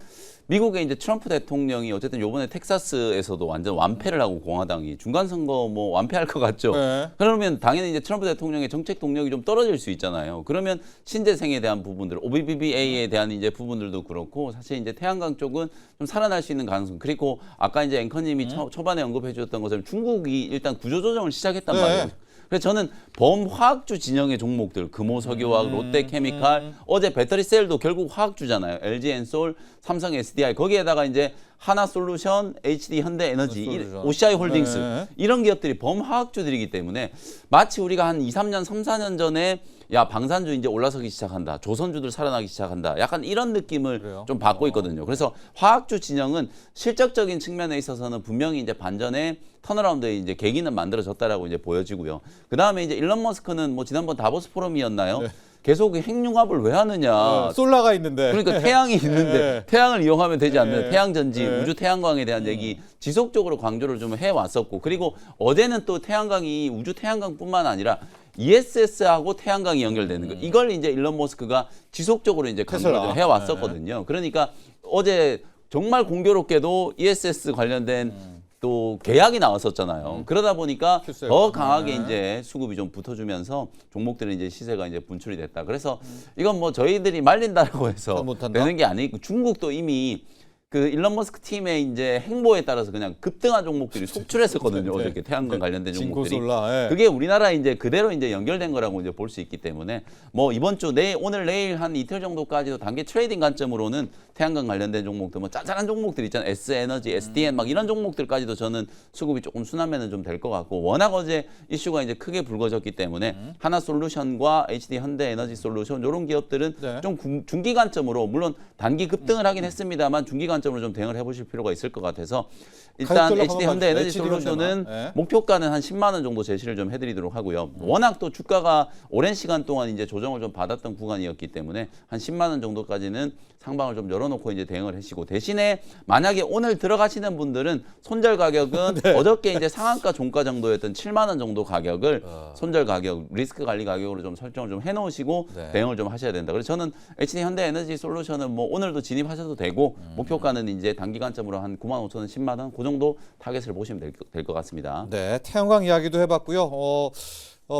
미국의 이제 트럼프 대통령이 어쨌든 요번에 텍사스에서도 완전 완패를 하고 공화당이 중간 선거 뭐 완패할 것 같죠. 네. 그러면 당연히 이제 트럼프 대통령의 정책 동력이 좀 떨어질 수 있잖아요. 그러면 신재생에 대한 부분들, OBBBA에 대한 이제 부분들도 그렇고 사실 이제 태양광 쪽은 좀 살아날 수 있는 가능성. 그리고 아까 이제 앵커님이 초반에 언급해 주셨던 것처럼 중국이 일단 구조조정을 시작했단 네. 말이에요. 그래서 저는 범화학주 진영의 종목들, 금호석유화학, 롯데케미칼, 어제 배터리셀도 결국 화학주잖아요. LG엔솔, 삼성 SDI 거기에다가 이제 하나솔루션, HD 현대에너지, 솔루션. OCI 홀딩스 네. 이런 기업들이 범화학주들이기 때문에 마치 우리가 한 2, 3년, 3, 4년 전에 야 방산주 이제 올라서기 시작한다, 조선주들 살아나기 시작한다, 약간 이런 느낌을 그래요? 좀 받고 있거든요. 그래서 화학주 진영은 실적적인 측면에 있어서는 분명히 이제 반전의 턴어라운드의 이제 계기는 만들어졌다라고 이제 보여지고요. 그 다음에 이제 일론 머스크는 뭐 지난번 다보스 포럼이었나요? 계속 핵융합을 왜 하느냐? 솔라가 있는데. 그러니까 태양이 있는데 네. 태양을 이용하면 되지 않는 네. 태양전지, 네. 우주 태양광에 대한 얘기 지속적으로 강조를 좀 해왔었고, 그리고 어제는 또 태양광이 우주 태양광뿐만 아니라 ESS하고 태양광이 연결되는 거, 이걸 이제 일론 머스크가 지속적으로 이제 강조를 테슬라. 좀 해왔었거든요. 그러니까 어제 정말 공교롭게도 ESS 관련된 또 계약이 나왔었잖아요. 그러다 보니까 큐스요. 더 강하게 네. 이제 수급이 좀 붙어주면서 종목들은 이제 시세가 이제 분출이 됐다. 그래서 이건 뭐 저희들이 말린다라고 해서 못한다? 되는 게 아니고, 중국도 이미 그 일론 머스크 팀의 이제 행보에 따라서 그냥 급등한 종목들이 속출했었거든요. 네. 어저께 태양광 관련된 종목들이. 진코솔라. 예. 그게 우리나라에 이제 그대로 이제 연결된 거라고 이제 볼 수 있기 때문에, 뭐 이번 주 오늘 내일 한 이틀 정도까지도 단기 트레이딩 관점으로는 태양광 관련된 종목들, 뭐 짜잘한 종목들 있잖아요. S에너지, SDN 막 이런 종목들까지도 저는 수급이 조금 순하면은 좀 될 것 같고, 워낙 어제 이슈가 이제 크게 불거졌기 때문에 하나솔루션과 HD 현대에너지 솔루션 이런 기업들은 네. 좀 중기 관점으로, 물론 단기 급등을 하긴 했습니다만 중기 관점으로 좀 대응을 해보실 필요가 있을 것 같아서, 일단 가격별로 HD 한번 현대 에너지 HD 솔루션은 현대만. 네. 목표가는 한 10만 원 정도 제시를 좀 해드리도록 하고요. 워낙 또 주가가 오랜 시간 동안 이제 조정을 좀 받았던 구간이었기 때문에 한 10만 원 정도까지는 상방을 좀 열어놓고 이제 대응을 하시고, 대신에 만약에 오늘 들어가시는 분들은 손절 가격은 어저께 이제 상한가 종가 정도였던 7만 원 정도 가격을 손절 가격, 리스크 관리 가격으로 좀 설정을 좀 해놓으시고 네. 대응을 좀 하셔야 된다. 그래서 저는 HD 현대 에너지 솔루션은 뭐 오늘도 진입하셔도 되고, 목표가는 이제 단기 관점으로 한 9만 5천 원, 10만 원, 그 정도 타겟을 보시면 될 것 같습니다. 네, 태양광 이야기도 해봤고요.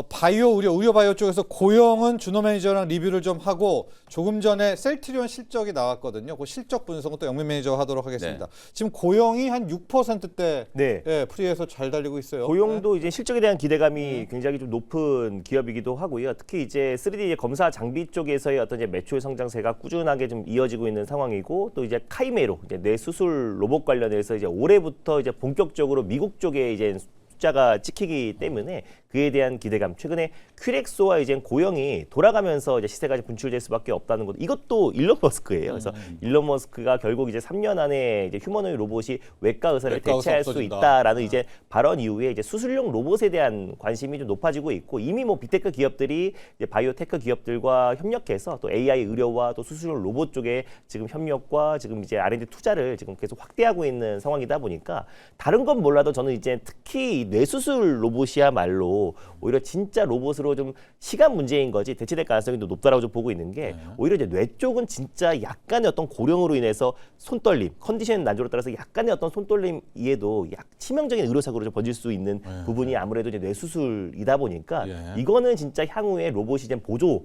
바이오 의료 바이오 쪽에서 고영은 준호 매니저랑 리뷰를 좀 하고, 조금 전에 셀트리온 실적이 나왔거든요. 그 실적 분석은 또 영민 매니저가 하도록 하겠습니다. 지금 고영이 한 6%대 네. 예, 프리에서 잘 달리고 있어요. 고용도 이제 실적에 대한 기대감이 굉장히 좀 높은 기업이기도 하고요. 특히 이제 3D 검사 장비 쪽에서의 어떤 이제 매출 성장세가 꾸준하게 좀 이어지고 있는 상황이고, 또 이제 카이메로 이제 뇌 수술 로봇 관련해서 이제 올해부터 이제 본격적으로 미국 쪽에 이제 숫자가 찍히기 때문에 그에 대한 기대감. 최근에 큐렉소와 이제 고영이 돌아가면서 이제 시세가 이제 분출될 수밖에 없다는 것. 이것도 일론 머스크예요. 그래서 일론 머스크가 결국 이제 3년 안에 이제 휴머노id 로봇이 외과 의사를 외과 의사 대체할 수 없어진다. 있다라는 이제 발언 이후에 이제 수술용 로봇에 대한 관심이 좀 높아지고 있고, 이미 뭐 빅테크 기업들이 이제 바이오테크 기업들과 협력해서 또 AI 의료와 또 수술용 로봇 쪽에 지금 협력과 지금 이제 R&D 투자를 지금 계속 확대하고 있는 상황이다 보니까, 다른 건 몰라도 저는 이제 특히 뇌수술 로봇이야말로 오히려 진짜 로봇으로 좀 시간 문제인 거지 대체될 가능성이 더 높다라고 좀 보고 있는 게, 오히려 이제 뇌 쪽은 진짜 약간의 어떤 고령으로 인해서 손떨림, 컨디션 난조로 따라서 약간의 어떤 손떨림 이에도 치명적인 의료사고로 좀 번질 수 있는 부분이 아무래도 이제 뇌수술이다 보니까, 이거는 진짜 향후에 로봇이 이제 보조,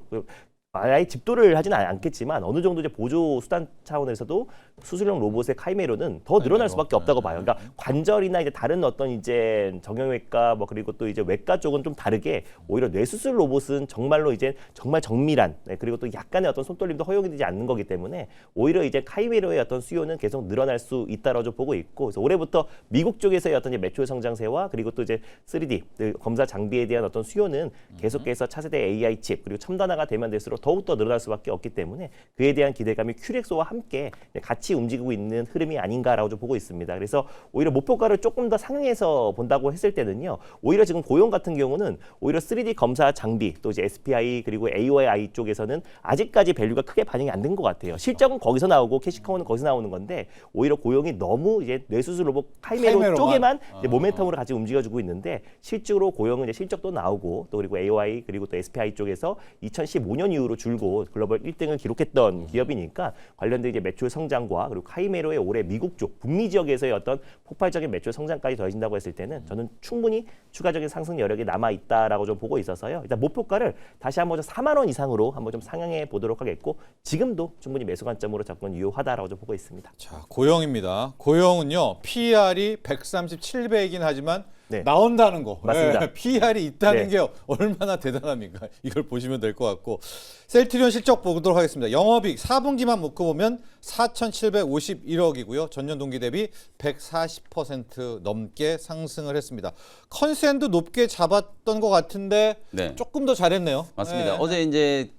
아예 집도를 하지는 않겠지만 어느 정도 이제 보조 수단 차원에서도 수술용 로봇의 카이메로는 더 늘어날 수밖에 없다고 봐요. 그러니까 관절이나 이제 다른 어떤 이제 정형외과 뭐 그리고 또 이제 외과 쪽은 좀 다르게, 오히려 뇌수술 로봇은 정말로 이제 정말 정밀한, 그리고 또 약간의 어떤 손떨림도 허용이 되지 않는 거기 때문에 오히려 이제 카이메로의 어떤 수요는 계속 늘어날 수 있다라고 좀 보고 있고, 그래서 올해부터 미국 쪽에서의 어떤 이제 매출 성장세와 그리고 또 이제 3D 검사 장비에 대한 어떤 수요는 계속해서 차세대 AI 칩 그리고 첨단화가 되면 될수록 더욱더 늘어날 수밖에 없기 때문에, 그에 대한 기대감이 큐렉소와 함께 같이 움직이고 있는 흐름이 아닌가라고 좀 보고 있습니다. 그래서 오히려 목표가를 조금 더 상향해서 본다고 했을 때는요, 오히려 지금 고용 같은 경우는 오히려 3D 검사 장비 또 이제 SPI 그리고 AOI 쪽에서는 아직까지 밸류가 크게 반영이 안 된 것 같아요. 실적은 거기서 나오고 캐시카우는 거기서 나오는 건데, 오히려 고용이 너무 이제 뇌수술 로봇 카이메로 쪽에만 이제 모멘텀으로 같이 움직여주고 있는데, 실제로 고용은 이제 실적도 나오고 또 그리고 AOI 그리고 또 SPI 쪽에서 2015년 이후로 줄고 글로벌 1등을 기록했던 기업이니까, 관련된 이제 매출 성장과 그리고 카이메로의 올해 미국 쪽 북미 지역에서의 어떤 폭발적인 매출 성장까지 더해진다고 했을 때는 저는 충분히 추가적인 상승 여력이 남아 있다라고 좀 보고 있어서요. 일단 목표가를 다시 한번 4만 원 이상으로 한번 좀 상향해 보도록 하겠고, 지금도 충분히 매수 관점으로 접근 유효하다라고 좀 보고 있습니다. 자, 고영입니다. 고영은요, PER이 137배이긴 하지만 네. 나온다는 거. 맞습니다. PER이 있다는 네. 게 얼마나 대단합니까? 이걸 보시면 될 것 같고, 셀트리온 실적 보도록 하겠습니다. 영업이익 4분기만 묶어 보면 4,751억이고요. 전년 동기 대비 140% 넘게 상승을 했습니다. 컨센도 높게 잡았던 것 같은데 네. 조금 더 잘했네요. 맞습니다. 네. 어제 이제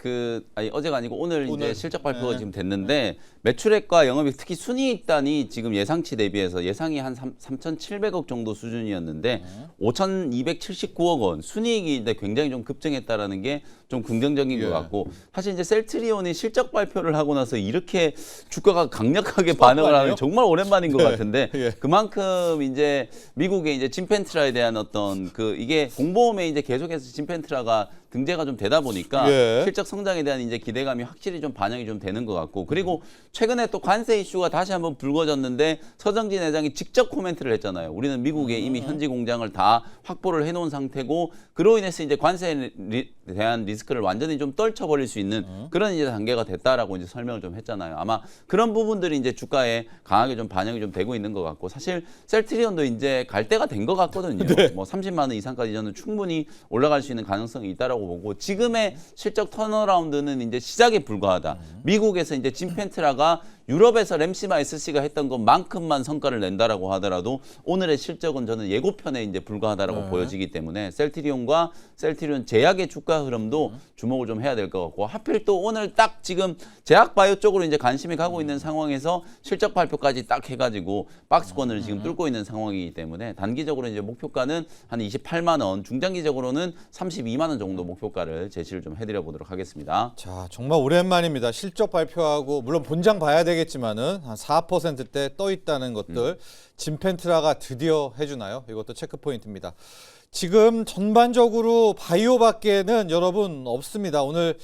어제가 아니고 오늘 오늘. 이제 실적 발표가 네. 지금 됐는데 매출액과 영업이익 특히 순이익단이 지금 예상치 대비해서 예상이 한 3,700억 정도 수준이었는데 5,279억 원 순이익이 굉장히 좀 급증했다라는 게 좀 긍정적인 것 같고 사실 이제 셀트리온이 실적 발표를 하고 나서 이렇게 주가가 강력하게 반응을 하는 게 정말 오랜만인 것 같은데 그만큼 이제 미국의 이제 진펜트라에 대한 어떤 이게 공보험에 이제 계속해서 진펜트라가 등재가 좀 되다 보니까 실적 성장에 대한 이제 기대감이 확실히 좀 반영이 좀 되는 것 같고 그리고 최근에 또 관세 이슈가 다시 한번 불거졌는데 서정진 회장이 직접 코멘트를 했잖아요. 우리는 미국에 이미 현지 공장을 다 확보를 해놓은 상태고 그로 인해서 이제 관세에 대한 리스크를 완전히 좀 떨쳐버릴 수 있는 그런 이제 단계가 됐다라고 이제 설명을 좀 했잖아요. 아마 그런 부분들이 이제 주가에 강하게 좀 반영이 좀 되고 있는 것 같고 사실 셀트리온도 이제 갈 때가 된 것 같거든요. 뭐 30만 원 이상까지 저는 충분히 올라갈 수 있는 가능성이 있다라고 보고 지금의 실적 턴어라운드는 이제 시작에 불과하다. 미국에서 이제 진펜트라가 유럽에서 램시마 SC가 했던 것만큼만 성과를 낸다라고 하더라도 오늘의 실적은 저는 예고편에 이제 불과하다라고 보여지기 때문에 셀트리온과 셀트리온 제약의 주가 흐름도 주목을 좀 해야 될 것 같고 하필 또 오늘 딱 지금 제약 바이오 쪽으로 이제 관심이 가고 있는 상황에서 실적 발표까지 딱 해가지고 박스권을 지금 뚫고 있는 상황이기 때문에 단기적으로 이제 목표가는 한 28만 원, 중장기적으로는 32만 원 정도 목표가를 제시를 좀 해드려 보도록 하겠습니다. 자, 정말 오랜만입니다. 실적 발표하고 물론 본장 봐야 되겠지만은 한 4%대 떠 있다는 것들 진펜트라가 드디어 해주나요? 이것도 체크 포인트입니다. 지금 전반적으로 바이오밖에는 여러분 없습니다. 오늘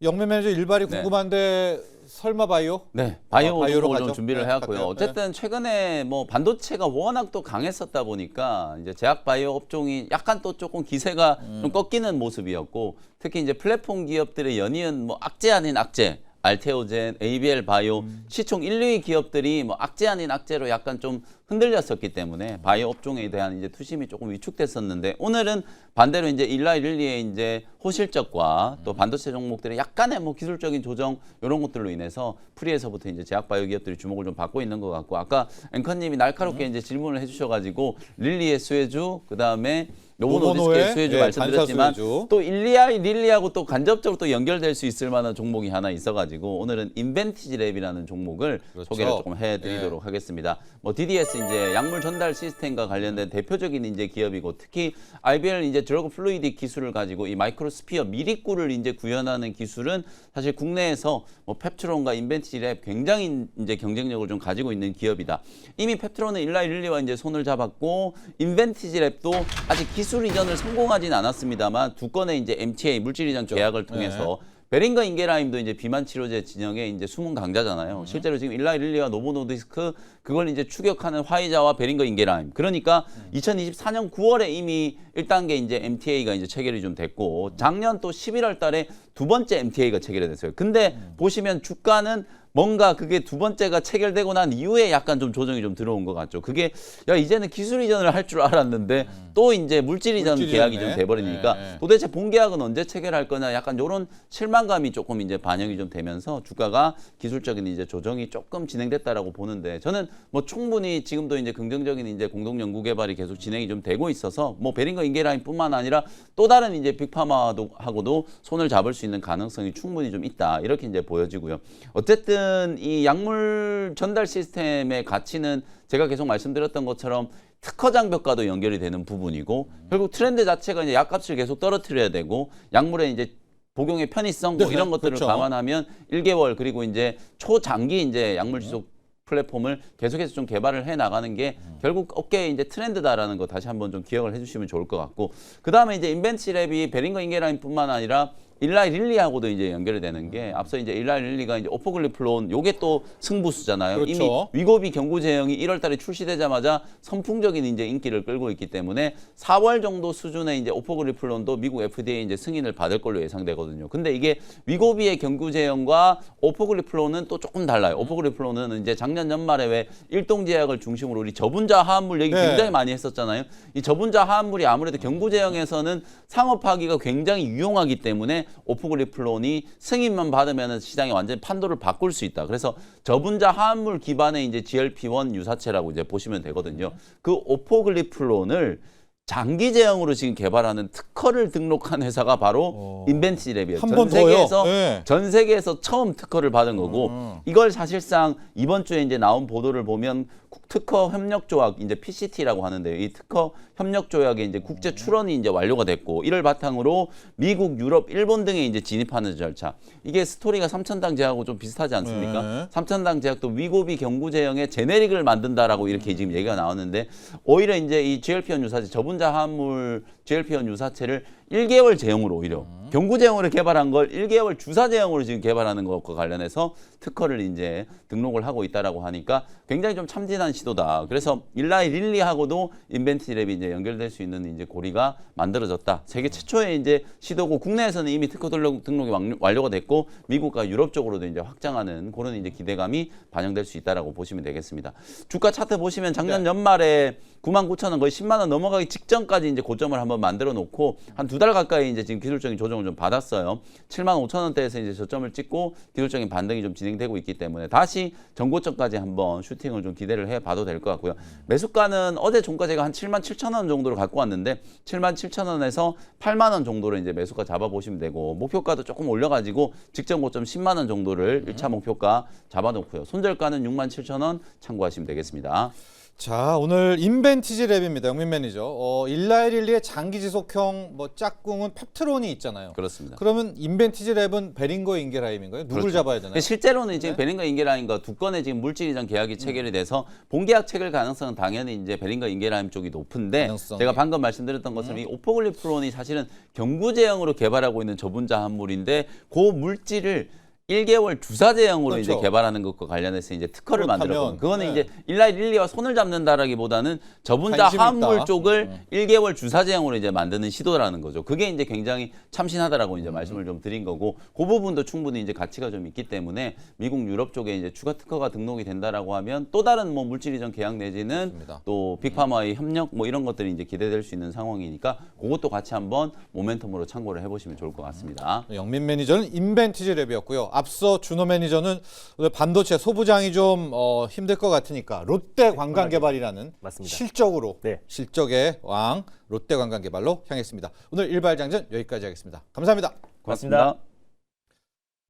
영매 매니저 일발이 궁금한데 설마 바이오? 네, 바이오 바이오로 쪽으로 좀 가죠. 준비를 네, 해왔고요. 갈까요? 어쨌든 최근에 뭐 반도체가 워낙 또 강했었다 보니까 이제 제약 바이오 업종이 약간 또 조금 기세가 좀 꺾이는 모습이었고 특히 이제 플랫폼 기업들의 연이은 뭐 악재 아닌 악재. 알테오젠, ABL 바이오, 시총 1, 2위 기업들이 뭐 악재 아닌 악재로 약간 좀 흔들렸었기 때문에 바이오 업종에 대한 이제 투심이 조금 위축됐었는데 오늘은 반대로 이제 일라이 릴리의 이제 호실적과 또 반도체 종목들의 약간의 뭐 기술적인 조정 이런 것들로 인해서 프리에서부터 이제 제약 바이오 기업들이 주목을 좀 받고 있는 것 같고 아까 앵커님이 날카롭게 이제 질문을 해주셔가지고 릴리의 수혜주 그 다음에 노보노디스크의 수혜주 말씀드렸지만 수혜주. 또 릴리하고 또 간접적으로 또 연결될 수 있을 만한 종목이 하나 있어가지고 오늘은 인벤티지랩이라는 종목을 소개를 조금 해드리도록 하겠습니다. 뭐 DDS 이제 약물 전달 시스템과 관련된 대표적인 이제 기업이고 특히 IBL 이제 드러그 플루이딕 기술을 가지고 이 마이크로스피어 미리꿀을 이제 구현하는 기술은 사실 국내에서 뭐 펩트론과 인벤티지랩 굉장히 이제 경쟁력을 좀 가지고 있는 기업이다. 이미 펩트론은 일라이 릴리와 이제 손을 잡았고 인벤티지랩도 아직 기술 이전을 성공하진 않았습니다만 두 건의 이제 MTA 물질 이전 계약을 통해서 베링거 인게라임도 이제 비만 치료제 진영의 이제 숨은 강자잖아요. 실제로 지금 일라이 릴리와 노보노디스크 그걸 이제 추격하는 화이자와 베링거 인게라임. 그러니까 2024년 9월에 이미 1단계 이제 MTA가 이제 체결이 좀 됐고 작년 또 11월 달에 두 번째 MTA가 체결이 됐어요. 근데 보시면 주가는 뭔가 그게 두 번째가 체결되고 난 이후에 약간 좀 조정이 좀 들어온 것 같죠. 그게 야 이제는 기술 이전을 할 줄 알았는데 또 이제 물질 이전 계약이 좀 돼버리니까 도대체 본 계약은 언제 체결할 거냐 약간 이런 실망감이 조금 이제 반영이 좀 되면서 주가가 기술적인 이제 조정이 조금 진행됐다라고 보는데 저는 뭐 충분히 지금도 이제 긍정적인 이제 공동 연구 개발이 계속 진행이 좀 되고 있어서 뭐 베링거 인게라임뿐만 아니라 또 다른 이제 빅파마하고도 손을 잡을 수 있는 가능성이 충분히 좀 있다 이렇게 이제 보여지고요. 어쨌든 이 약물 전달 시스템의 가치는 제가 계속 말씀드렸던 것처럼 특허 장벽과도 연결이 되는 부분이고 결국 트렌드 자체가 이제 약값을 계속 떨어뜨려야 되고 약물의 이제 복용의 편의성 뭐 이런 것들을 그렇죠. 감안하면 1개월 그리고 이제 초장기 이제 약물 지속 플랫폼을 계속해서 좀 개발을 해 나가는 게 결국 업계의 이제 트렌드다라는 거 다시 한번 좀 기억을 해주시면 좋을 것 같고 그 다음에 이제 인벤티랩이 베링거 인게라임뿐만 아니라 일라이 릴리하고도 이제 연결이 되는 게 앞서 이제 일라이 릴리가 이제 오포글리플론 요게 또 승부수잖아요. 그렇죠. 이미 위고비 경구 제형이 1월달에 출시되자마자 선풍적인 이제 인기를 끌고 있기 때문에 4월 정도 수준의 이제 오포글리플론도 미국 FDA 이제 승인을 받을 걸로 예상되거든요. 근데 이게 위고비의 경구 제형과 오포글리플론은 또 조금 달라요. 오포글리플론은 이제 작년 연말에 왜 일동제약을 중심으로 우리 저분자 화합물 얘기 굉장히 많이 했었잖아요. 이 저분자 화합물이 아무래도 경구 제형에서는 상업하기가 굉장히 유용하기 때문에 오포글리플론이 승인만 받으면 시장이 완전히 판도를 바꿀 수 있다. 그래서 저분자 화합물 기반의 이제 GLP-1 유사체라고 이제 보시면 되거든요. 그 오포글리플론을 장기 제형으로 지금 개발하는 특허를 등록한 회사가 바로 인벤티랩이에요. 한 번 더요? 네. 전 세계에서 처음 특허를 받은 거고 이걸 사실상 이번 주에 이제 나온 보도를 보면 특허 협력 조약 이제 PCT라고 하는데요. 이 특허 협력 조약에 이제 국제 출원이 이제 완료가 됐고 이를 바탕으로 미국, 유럽, 일본 등에 이제 진입하는 절차. 이게 스토리가 삼천당 제약하고 좀 비슷하지 않습니까? 네. 삼천당 제약도 위고비 경구 제형의 제네릭을 만든다라고 이렇게 지금 얘기가 나왔는데 오히려 이제 이 GLP-1 유사체 저분자 화합물 GLP-1 유사체를 1개월 제형으로 오히려 경구 제형으로 개발한 걸 1개월 주사 제형으로 지금 개발하는 것과 관련해서 특허를 이제 등록을 하고 있다라고 하니까 굉장히 좀 참신한 시도다. 그래서 일라이 릴리하고도 인벤티랩이 이제 연결될 수 있는 이제 고리가 만들어졌다. 세계 최초의 이제 시도고 국내에서는 이미 특허 등록이 완료가 됐고 미국과 유럽 쪽으로도 이제 확장하는 그런 이제 기대감이 반영될 수 있다라고 보시면 되겠습니다. 주가 차트 보시면 작년 연말에 99,000원 거의 10만 원 넘어가기 직전까지 이제 고점을 한번 만들어 놓고 한 2달 가까이 이제 지금 기술적인 조정을 좀 받았어요. 75,000원대에서 이제 저점을 찍고 기술적인 반등이 좀 진행되고 있기 때문에 다시 전고점까지 한번 슈팅을 좀 기대를 해 봐도 될 것 같고요. 매수가는 어제 종가 제가 한 77,000원 정도로 갖고 왔는데 77,000원에서 8만 원 정도로 이제 매수가 잡아 보시면 되고 목표가도 조금 올려 가지고 직전 고점 10만 원 정도를 1차 목표가 잡아 놓고요. 손절가는 67,000원 참고하시면 되겠습니다. 자, 오늘 인벤티지랩입니다. 영민 매니저. 일라이릴리의 장기 지속형 뭐 짝꿍은 펩트론이 있잖아요. 그렇습니다. 그러면 인벤티지랩은 베링거 인겔하임인가요? 누굴 그렇죠. 잡아야 되나요? 실제로는 지금 베링거 인겔하임과 두 건의 지금 물질 이전 계약이 체결이 돼서 본계약 체결 가능성은 당연히 이제 베링거 인겔하임 쪽이 높은데 가능성이. 제가 방금 말씀드렸던 것처럼 이 오포글리플론이 사실은 경구 제형으로 개발하고 있는 저분자 합물인데 그 물질을 1개월 주사 제형으로 그렇죠. 이제 개발하는 것과 관련해서 이제 특허를 그렇다면, 만들었고 그거는 네. 이제 일라이 릴리와 손을 잡는다라기보다는 저분자 관심이 화합물 있다. 쪽을 1개월 주사 제형으로 이제 만드는 시도라는 거죠. 그게 이제 굉장히 참신하다라고 이제 말씀을 좀 드린 거고 그 부분도 충분히 이제 가치가 좀 있기 때문에 미국, 유럽 쪽에 이제 추가 특허가 등록이 된다라고 하면 또 다른 뭐 물질 이전 계약 내지는 맞습니다. 또 빅파마의 협력 뭐 이런 것들이 이제 기대될 수 있는 상황이니까 그것도 같이 한번 모멘텀으로 참고를 해보시면 좋을 것 같습니다. 영민 매니저는 인벤티지랩이었고요. 앞서 준호 매니저는 오늘 반도체 소부장이 좀 힘들 것 같으니까 롯데관광개발이라는 맞습니다. 실적으로 네. 실적의 왕 롯데관광개발로 향했습니다. 오늘 일발장전 여기까지 하겠습니다. 감사합니다. 고맙습니다.